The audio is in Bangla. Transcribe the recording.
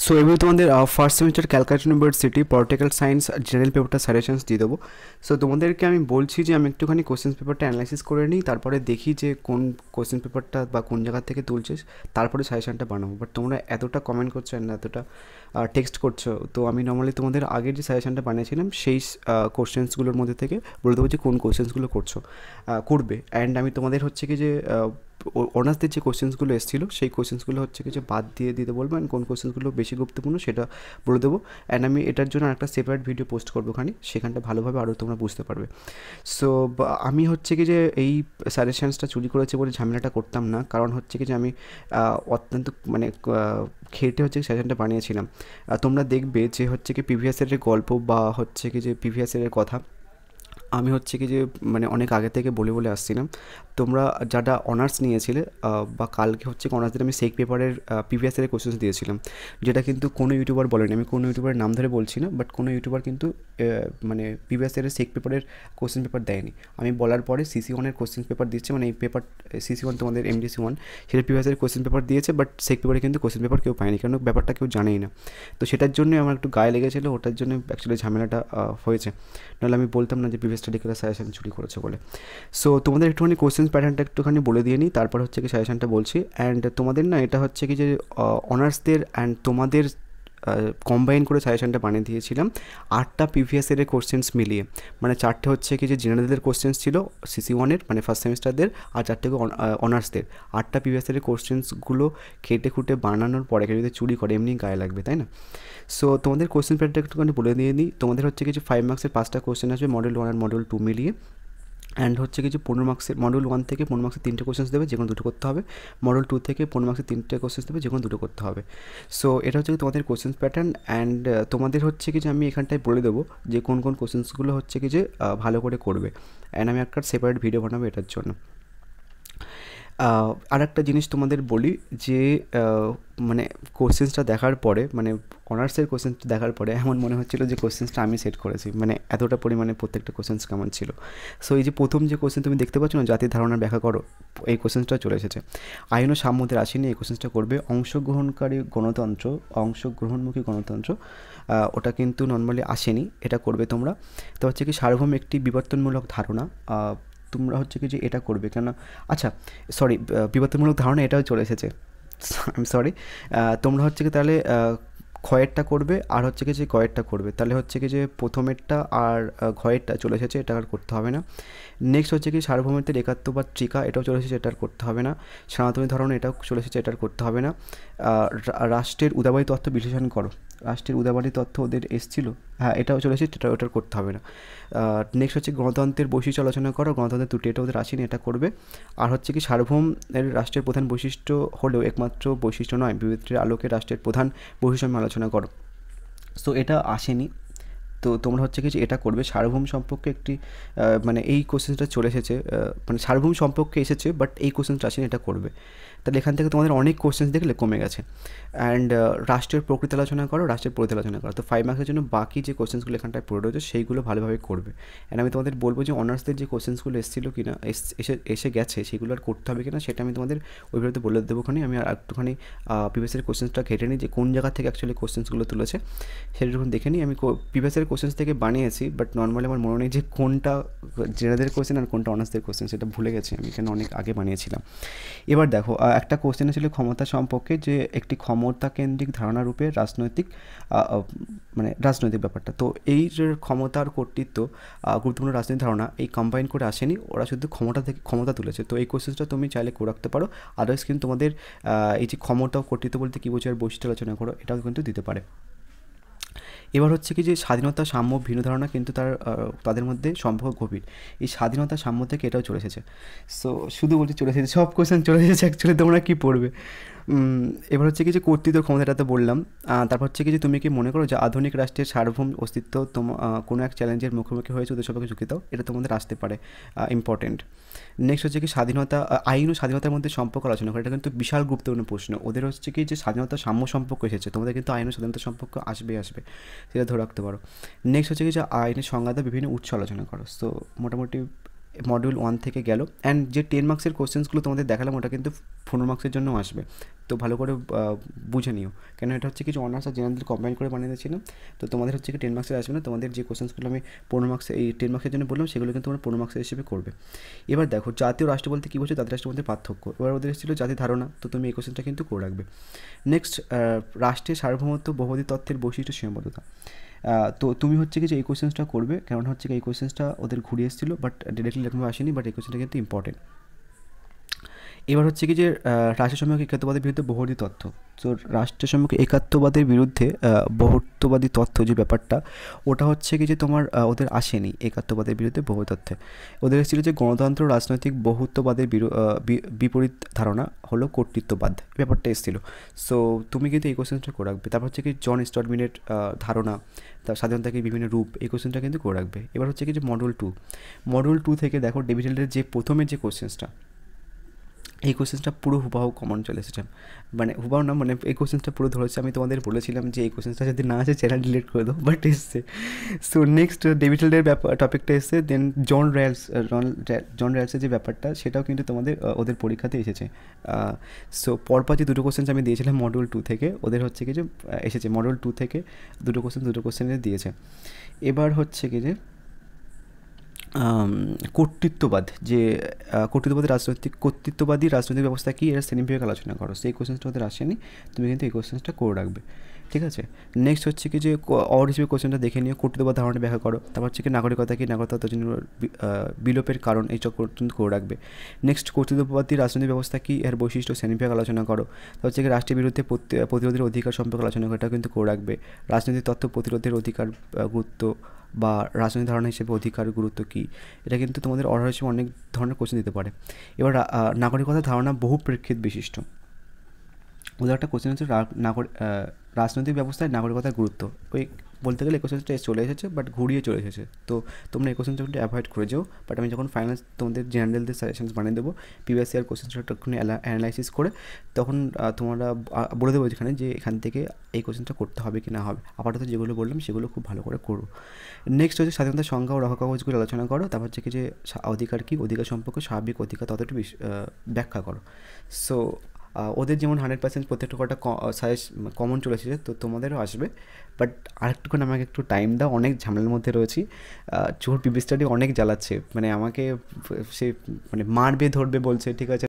সো এবার তোমাদের first semester Calcutta university political science general পেপারটা সাজেশনস দিয়ে দেবো। সো তোমাদেরকে আমি বলছি যে আমি একটুখানি কোশ্চেন পেপারটা অ্যানালাইসিস করে নিই, তারপরে দেখি যে কোন কোশ্চেন পেপারটা বা কোন জায়গা থেকে তুলছিস, তারপরে সাজেশনটা বানাবো। বাট তোমরা এতটা কমেন্ট করছো অ্যান্ড এতটা টেক্সট করছো, তো আমি নর্মালি তোমাদের আগের যে সাজেশনটা বানিয়েছিলাম সেই কোশ্চেন্সগুলোর মধ্যে থেকে বলে দেবো যে কোন কোশ্চেন্সগুলো করবে। অ্যান্ড আমি তোমাদের হচ্ছে কি যে অনার্সদের যে কোশ্চেন্সগুলো এসেছিলো সেই কোশ্চেন্সগুলো হচ্ছে কি যে বাদ দিয়ে দিতে বলবো, অ্যান্ড কোন কোশ্চেন্সগুলো বেশি গুরুত্বপূর্ণ সেটা বলে দেবো। অ্যান্ড আমি এটার জন্য একটা সেপারেট ভিডিও পোস্ট করবো ওখানে, সেখানটা ভালোভাবে আরও তোমরা বুঝতে পারবে। সো আমি হচ্ছে কি যে এই সাজেশনসটা চুরি করেছে বলে ঝামেলাটা করতাম না, কারণ হচ্ছে কি যে আমি অত্যন্ত মানে খেটে হচ্ছে সাজেশনটা বানিয়েছিলাম। তোমরা দেখবে যে হচ্ছে কি প্রিভিয়াস ইয়ারের গল্প বা হচ্ছে কি যে প্রিভিয়াস ইয়ারের কথা আমি হচ্ছে কি যে মানে অনেক আগে থেকে বলে আসছিলাম। তোমরা যারা অনার্স নিয়েছিলে বা কালকে হচ্ছে অনার্সদের আমি সেক পেপারের প্রিভিয়াস ইয়ারের কোশ্চেন্স দিয়েছিলাম, যেটা কিন্তু কোনো ইউটিউবার বলেনি। আমি কোনো ইউটিউবারের নাম ধরে বলছি না, বাট কোনো ইউটিউবার কিন্তু মানে প্রিভিয়াস ইয়ারের সেক পেপারের কোশ্চেন পেপার দেয়নি। আমি বলার পরে সিসি ওয়ানের কোশ্চেন পেপার দিচ্ছে, মানে এই পেপার সিসি ওয়ান তোমাদের এমডিসি ওয়ান, সেটা প্রিভিয়াস ইয়ারের কোশ্চেন পেপার দিয়েছে, বাট সেক পেপারে কিন্তু কোশ্চেন পেপার কেউ পায়নি, কারণ ব্যাপারটা কেউ জানেই না। তো সেটার জন্যই আমার একটু গায়ে লেগেছিলো, ওটার জন্য অ্যাকচুয়ালি ঝামেলাটা হয়েছে। নাহলে আমি বলতাম না যে প্রিভিয়াস স্টাডি করে সাজেশন চুরি করেছে বলে। সো তোমাদের একটুখানি কোশ্চেন প্যাটার্নটা একটুখানি বলে দিয়ে নিই, তারপর হচ্ছে কি সাজেশনটা বলছি। অ্যান্ড তোমাদের না এটা হচ্ছে কি যে অনার্সদের অ্যান্ড তোমাদের কম্বাইন করে সাজেশনটা বানিয়ে দিয়েছিলাম 8টা প্রিভিয়াস ইয়ারের কোশ্চেন্স মিলিয়ে। মানে 4টে হচ্ছে কি যে জেনারেলদের কোশ্চেন্স ছিল সিসি ওয়ানের মানে ফার্স্ট সেমিস্টারদের, আর 4টে অনার্সদের। 8টা প্রিভিয়াস ইয়ারের কোশ্চেন্সগুলো খেটে খুঁটে বানানোর পরে কেউ যদি চুরি করে এমনি গায়ে লাগবে, তাই না? সো তোমাদের কোশ্চেন প্যাটার্নটা একটুখানি বলে দিয়ে নিই। তোমাদের হচ্ছে কিছু 5 মার্কসের 5টা কোশ্চেন আসবে মডেল 1 আর মডেল 2 মিলিয়ে। অ্যান্ড হচ্ছে কিছু 15 মার্কসের মডেল 1 থেকে 15 মার্কসের 3টে কোশ্চেন্স দেবে, যে কোনো দুটো করতে হবে। মডেল 2 থেকে 15 মার্কসের 3টে কোশ্চেন্স দেবে, যে কোনো দুটো করতে হবে। সো এটা হচ্ছে তোমাদের কোশ্চেন্স প্যাটার্ন। অ্যান্ড তোমাদের হচ্ছে কি যে আমি এখানটায় বলে দেবো যে কোন কোন কোশ্চেন্সগুলো হচ্ছে কি যে ভালো করে করবে। অ্যান্ড আমি একটা সেপারেট ভিডিও বানাবো এটার জন্য। আর একটা জিনিস তোমাদের বলি যে মানে কোশ্চেন্সটা দেখার পরে, মানে অনার্সের কোশ্চেন্সটা দেখার পরে এমন মনে হচ্ছিলো যে কোশ্চেন্সটা আমি সেট করেছি, মানে এতটা পরিমাণে প্রত্যেকটা কোশ্চেন্স কেমন ছিল। সো এই যে প্রথম যে কোশ্চেন তুমি দেখতে পাচ্ছ না, জাতির ধারণার ব্যাখ্যা করো, এই কোশ্চেন্সটা চলে এসেছে। আইন ও সাম্যদের আসেনি, এই কোশ্চেন্সটা করবে। অংশগ্রহণকারী গণতন্ত্র, অংশগ্রহণমুখী গণতন্ত্র, ওটা কিন্তু নর্মালি আসেনি, এটা করবে তোমরা। তো হচ্ছে কি সার্বভৌম একটি বিবর্তনমূলক ধারণা, তোমরা হচ্ছে কি যে এটা করবে কেন, আচ্ছা সরি, বিবর্তনমূলক ধারণা এটাও চলে এসেছে, আই এম সরি। তোমরা হচ্ছে কি তাহলে ক্ষয়েরটা করবে, আর হচ্ছে কি যে কয়েরটা করবে। তাহলে হচ্ছে কি যে প্রথমেরটা আর ঘয়েরটা চলে এসেছে, এটা আর করতে হবে না। নেক্সট হচ্ছে কি সার্বভৌমত্বের একাত্ম বা ট্রিকা, এটাও চলে এসেছে, এটা আর করতে হবে না। সনাতনী ধরন, এটাও চলে এসেছে, এটা আর করতে হবে না। রাষ্ট্রের উদাবাড়ি তথ্য বিশ্লেষণ করো, রাষ্ট্রের উদাবাড়ি তথ্য ওদের এসেছিলো, হ্যাঁ এটাও চলে এসেছে, এটা ওটার করতে হবে না। নেক্সট হচ্ছে গণতন্ত্রের বৈশিষ্ট্য আলোচনা করো, গণতন্ত্রের ত্রুটি, এটা ওদের আসেনি, এটা করবে। আর হচ্ছে কি সার্বভৌমের রাষ্ট্রের প্রধান বৈশিষ্ট্য হলেও একমাত্র বৈশিষ্ট্য নয়, বিবৃতির আলোকে রাষ্ট্রের প্রধান বৈশিষ্ট্য আমি আলোচনা করো। সো এটা আসেনি, তো তোমরা হচ্ছে কি যে এটা করবে। সার্বভৌম সম্পর্কে একটি মানে এই কোশ্চেনটা চলে এসেছে, মানে সার্বভৌম সম্পর্কে এসেছে বাট এই কোশ্চেনটা আসেনি, এটা করবে। তাহলে এখান থেকে তোমাদের অনেক কোশ্চেন্স দেখলে কমে গেছে। অ্যান্ড রাষ্ট্রের প্রকৃতি আলোচনা করো, রাষ্ট্রের প্রকৃতি আলোচনা করো। তো 5 মার্কসের জন্য বাকি যে কোশ্চেন্সগুলো এখানটায় পড়ে রয়েছে সেইগুলো ভালোভাবে করবে। অ্যান্ড আমি তোমাদের বলবো যে অনার্সদের যে কোশ্চেন্সগুলো এসেছিলো কি না, এসে গেছে, সেগুলো আর করতে হবে কিনা সেটা আমি তোমাদের ওই ভিডিওতে বলে দেবোখানি। আমি আর একটুখানি প্রিভিয়াসের কোশ্চেন্সটা ঘেটে নিই যে কোন জায়গা থেকে অ্যাকচুয়ালি কোশ্চেন্সগুলো তুলেছে, সেটা যখন দেখে নিই। আমি প্রিভিয়াসের কোশ্চেন্স থেকে বানিয়েছি, বাট নর্মালি আমার মনে নেই যে কোনটা জেনারেল কোশ্চেন আর কোনটা অনার্সদের কোশ্চেন, সেটা ভুলে গেছি আমি, কেন অনেক আগে বানিয়েছিলাম। এবার দেখো একটা কোশ্চেন ছিল ক্ষমতা সম্পর্কে, যে একটি ক্ষমতা কেন্দ্রিক ধারণা রূপে রাজনৈতিক মানে রাজনৈতিক ব্যাপারটা। তো এই যে ক্ষমতার কর্তৃত্ব, গুরুত্বপূর্ণ রাজনৈতিক ধারণা, এই কম্বাইন করে আসেনি, ওরা শুধু ক্ষমতা থেকে ক্ষমতা তুলেছে। তো এই কোশ্চেনটা তুমি চাইলে করে রাখতে পারো। আদার্স কিন্তু তোমাদের এই যে ক্ষমতা ও কর্তৃত্ব বলতে কী বোঝায় বৈশিষ্ট্য আলোচনা করো, এটাও কিন্তু দিতে পারে। এবার হচ্ছে কি যে স্বাধীনতা সাম্য ভিন্ন ধারণা, কিন্তু তাদের মধ্যে সম্পর্ক গভীর। এই স্বাধীনতা সাম্য থেকে এটাও চলে এসেছে। সো শুধু বলছি চলে এসেছে, সব কোশ্চেন চলে এসেছে, অ্যাকচুয়ালি তোমরা কী পড়বে। এবার হচ্ছে কি যে কর্তৃত্ব ক্ষমতাটা তো বললাম। তারপর হচ্ছে কি যে তুমি কি মনে করো যে আধুনিক রাষ্ট্রের সার্বভৌম অস্তিত্ব কোনো এক চ্যালেঞ্জের মুখোমুখি হয়েছে, ওদের সবাইকে ঝুঁকি দাও, এটা তোমাদের আসতে পারে, ইম্পর্টেন্ট। নেক্সট হচ্ছে কি স্বাধীনতা, আইন ও স্বাধীনতার মধ্যে সম্পর্ক আলোচনা করে, এটা কিন্তু বিশাল গুরুত্বপূর্ণ প্রশ্ন। ওদের হচ্ছে কি যে স্বাধীনতা সাম্য সম্পর্ক এসেছে, তোমাদের কিন্তু আইন ও স্বাধীনতা সম্পর্ক আসবে, সেটা ধরে রাখতে পারো। নেক্সট হচ্ছে কি যে আইনের সংজ্ঞাতে বিভিন্ন উৎস আলোচনা করো। সো মোটামুটি মডিউল 1 থেকে গেল। অ্যান্ড যে 10 মার্কসের কোশ্চেন্সগুলো তোমাদের দেখালাম ওটা কিন্তু 15 মার্কসের জন্য আসবে, তো ভালো করে বুঝে নিও, কেন এটা হচ্ছে কিছু অনার্স আর জেনারেল কম্বাইন করে বানিয়ে দিয়েছিলাম। তো তোমাদের হচ্ছে কি 10 মার্কসের আসবে না, তোমাদের যে কোশ্চেন্সগুলো আমি 15 মার্কসে এই 10 মার্কসের জন্য বললাম সেগুলো কিন্তু তোমরা 15 মার্কসের হিসেবে করবে। এবার দেখো জাতীয় রাষ্ট্র বলতে কী বলছে, জাতীয় রাষ্ট্র মধ্যে পার্থক্য, এবার ওদের এসেছিলো জাতি ধারণা, তো তুমি এই কোশ্চেনটা কিন্তু করে রাখবে। নেক্সট, রাষ্ট্রের সার্বভৌমত্ব বহুবিধ তথ্যের বৈশিষ্ট্য সীমাবদ্ধতা। তো তুমি হচ্ছে কি যে এই কোশ্চেন্সটা করবে, কারণ হচ্ছে কি এই কোশ্চেন্সটা ওদের ঘুরে এসেছিলো, বাট ডিরেক্টলি এরকমভাবে আসেনি, বাট এই কোশ্চেনটা কিন্তু ইম্পর্টেন্ট। এবার হচ্ছে কি যে রাষ্ট্রের সম্মুখে একাত্মবাদের বিরুদ্ধে বহুবিধ তথ্য। তো রাষ্ট্রের সম্মুখে একাত্মবাদের বিরুদ্ধে বহুত্ববাদী তথ্য যে ব্যাপারটা, ওটা হচ্ছে কি যে তোমার ওদের আসেনি একাত্মবাদের বিরুদ্ধে বহু তথ্যে। ওদের এসেছিল যে গণতন্ত্র রাজনৈতিক বহুত্ববাদের বিপরীত ধারণা হলো কর্তৃত্ববাদ, ব্যাপারটা এসেছিলো। সো তুমি কিন্তু এই কোশ্চেনটা করে রাখবে। তারপর হচ্ছে কি জন স্টার্টমিনের ধারণা, তার স্বাধীনতাকে বিভিন্ন রূপ, এই কোশ্চেনটা কিন্তু করে রাখবে। এবার হচ্ছে কি যে মডেল টু থেকে দেখো ডেভিড হেডের যে প্রথমের যে কোশ্চেন্সটা, এই কোশ্চেন্সটা পুরো হুবাহু কমন চলে এসেছে, মানে হুবাহু না, মানে এই কোশ্চেন্সটা পুরো ধরেছে। আমি তোমাদের বলেছিলাম যে এই কোশ্চেন্সটা যদি না আসে চ্যানেল ডিলিট করে দাও, বাট এসছে। সো নেক্সট ডেভিড হেডের টপিকটা এসছে। দেন জন রায়ালসের যে ব্যাপারটা, সেটাও কিন্তু তোমাদের ওদের পরীক্ষাতে এসেছে। সো পরপর যে দুটো কোশ্চেন্স আমি দিয়েছিলাম মডিউল 2 থেকে, ওদের হচ্ছে কি যে এসেছে মডিউল 2 থেকে দুটো কোশ্চেনে দিয়েছে। এবার হচ্ছে কি যে কর্তৃত্ববাদী রাজনৈতিক ব্যবস্থা কি, এর শ্রেণীবিভাগ আলোচনা করো। সেই কোশ্চেন্সটা ওদের আসেনি, তুমি কিন্তু এই কোশ্চেন্সটা করে রাখবে, ঠিক আছে। নেক্সট হচ্ছে কি যে অড হিসেবে কোশ্চেনটা দেখে নিও, কর্তৃত্ববাদ ধারণাটা ব্যাখ্যা করো। তারপর হচ্ছে কি নাগরিকতা কি, নাগরিকতার জন্য বিলোপের কারণ, এইসব কিন্তু করে রাখবে। নেক্সট কর্তৃত্ববাদী রাজনৈতিক ব্যবস্থা কি, এর বৈশিষ্ট্য শ্রেণীবিভাগ আলোচনা করো। তারপর হচ্ছে কি রাষ্ট্রের বিরুদ্ধে প্রতিরোধের অধিকার সম্পর্কে আলোচনা করো, এটাও কিন্তু করে রাখবে। রাজনৈতিক তত্ত্ব প্রতিরোধের অধিকার গুরুত্ব বা রাজনৈতিক ধারণা হিসেবে অধিকার গুরুত্ব কী, এটা কিন্তু তোমাদের অর্ডার হিসেবে অনেক ধরনের কোশ্চেন দিতে পারে। এবার নাগরিকতার ধারণা বহু প্রেক্ষিত বিশিষ্ট। ওদের একটা কোশ্চেন হচ্ছে রাজনৈতিক ব্যবস্থায় নাগরিকতার গুরুত্ব। ওই বলতে গেলে এই কোশ্চেনটা চলে এসেছে, বাট ঘুরিয়ে চলে এসেছে। তো তোমরা এই কোশ্চেনটা একটু অ্যাভয়েড করে যাও। বাট আমি যখন ফাইনাল তোমাদের জেনারেলদের সাজেশনস বানিয়ে দেবো, প্রিভিয়াস ইয়ার কোশ্চেনটা একটুখানি অ্যানালাইসিস করে, তখন তোমরা বলে দেবো এখানে যে এখান থেকে এই কোশ্চেনটা করতে হবে কি না হবে। আপাতত যেগুলো বললাম সেগুলো খুব ভালো করে করো। নেক্সট হচ্ছে স্বাধীনতার সংজ্ঞা ও রক্ষা কাগজগুলো আলোচনা করো। তারপর হচ্ছে কি যে অধিকার কী, অধিকার সম্পর্কে স্বাভাবিক অধিকার ততটা ব্যাখ্যা করো। সো ওদের যেমন 100% প্রত্যেকটা কটা কমন চলে এসেছে, তো তোমাদেরও আসবে। বাট আরেকটুখানি আমাকে একটু টাইম দাও, অনেক ঝামেলার মধ্যে রয়েছি। চোর পিবি স্টাডি অনেক জ্বালাচ্ছে, মানে আমাকে সে মানে মারবে ধরবে বলছে, ঠিক আছে।